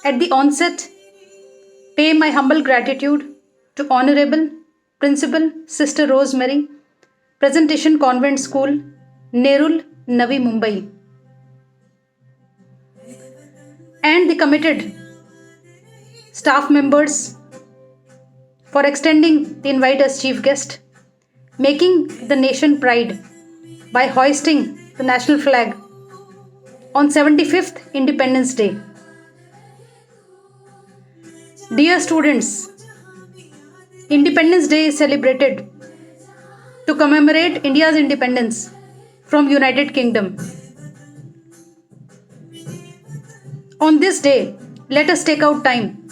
At the onset, pay my humble gratitude to Honorable Principal Sister Rosemary, Presentation Convent School, Nerul, Navi Mumbai, and the committed staff members for extending the invite as chief guest, making the nation pride by hoisting the national flag on 75th Independence Day. Dear students, Independence Day is celebrated to commemorate India's independence from United Kingdom. On this day, let us take out time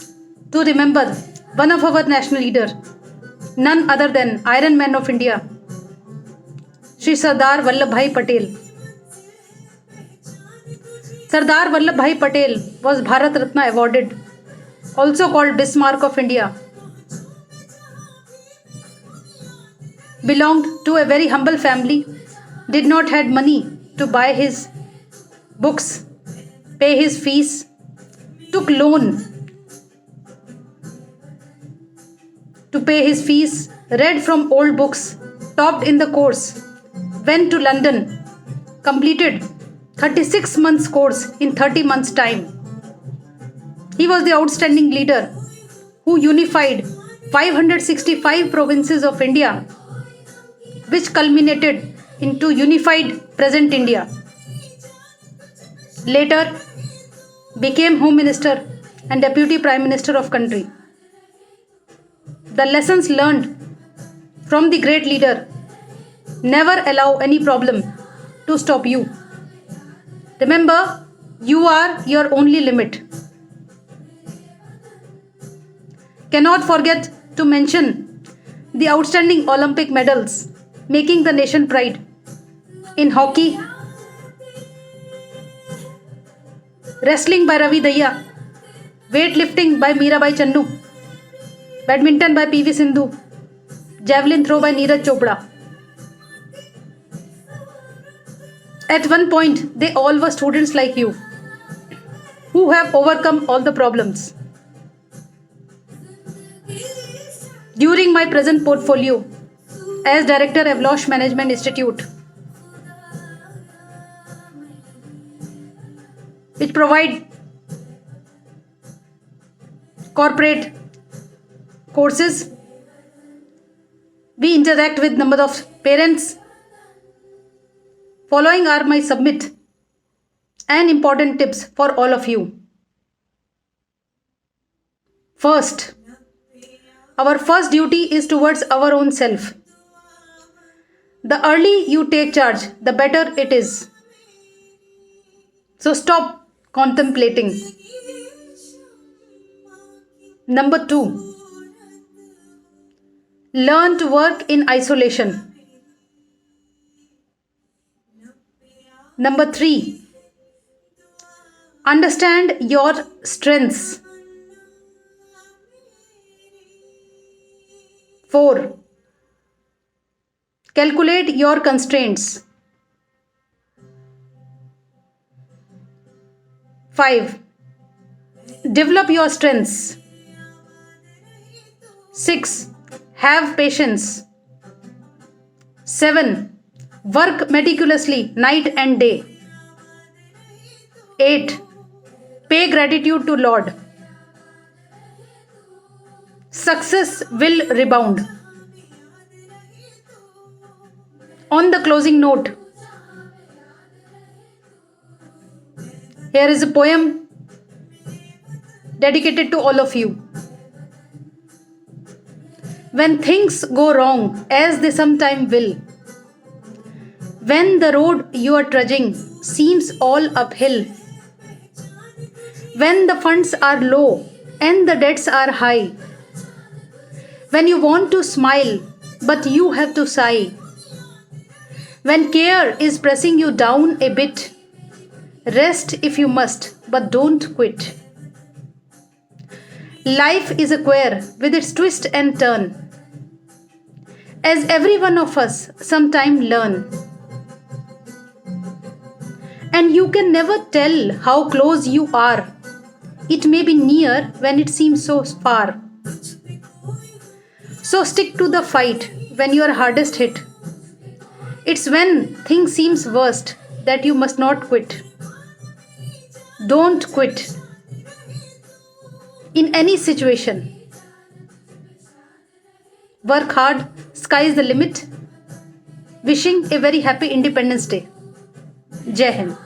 to remember one of our national leader, none other than Iron Man of India, Shri Sardar Vallabhbhai Patel. Sardar Vallabhbhai Patel was Bharat Ratna awarded, also called Bismarck of India. Belonged to a very humble family, did not had money to buy his books, pay his fees, took loan to pay his fees, read from old books, topped in the course, went to London, completed 36 months course in 30 months time. He was the outstanding leader who unified 565 provinces of India, which culminated into unified present India. Later became Home Minister and Deputy Prime Minister of country. The lessons learned from the great leader: never allow any problem to stop you. Remember, you are your only limit. Cannot forget to mention the outstanding Olympic medals, making the nation pride. In hockey, wrestling by Ravi Daya, weightlifting by Mirabai Channu, badminton by PV Sindhu, javelin throw by Neeraj Chopra. At one point, they all were students like you, who have overcome all the problems. During my present portfolio as Director of Avlosh Management Institute, which provide corporate courses, we interact with number of parents. Following are my submit and important tips for all of you. First, our first duty is towards our own self. The early you take charge, the better it is. So stop contemplating. Number 2, learn to work in isolation. Number 3, understand your strengths. 4, calculate your constraints. 5, develop your strengths. 6, have patience. 7, work meticulously night and day. 8, pay gratitude to Lord. Success will rebound. On the closing note, here is a poem dedicated to all of you. When things go wrong, as they sometime will, when the road you are trudging seems all uphill, when the funds are low and the debts are high, when you want to smile but you have to sigh, when care is pressing you down a bit, rest if you must, but don't quit. Life is a queer with its twist and turn, as every one of us sometime learn. And you can never tell how close you are It may be near when it seems so far. So stick to the fight when you are hardest hit. It's when things seems worst that you must not quit. Don't quit in any situation. Work hard, sky is the limit. Wishing a very happy Independence Day. Jai Hind.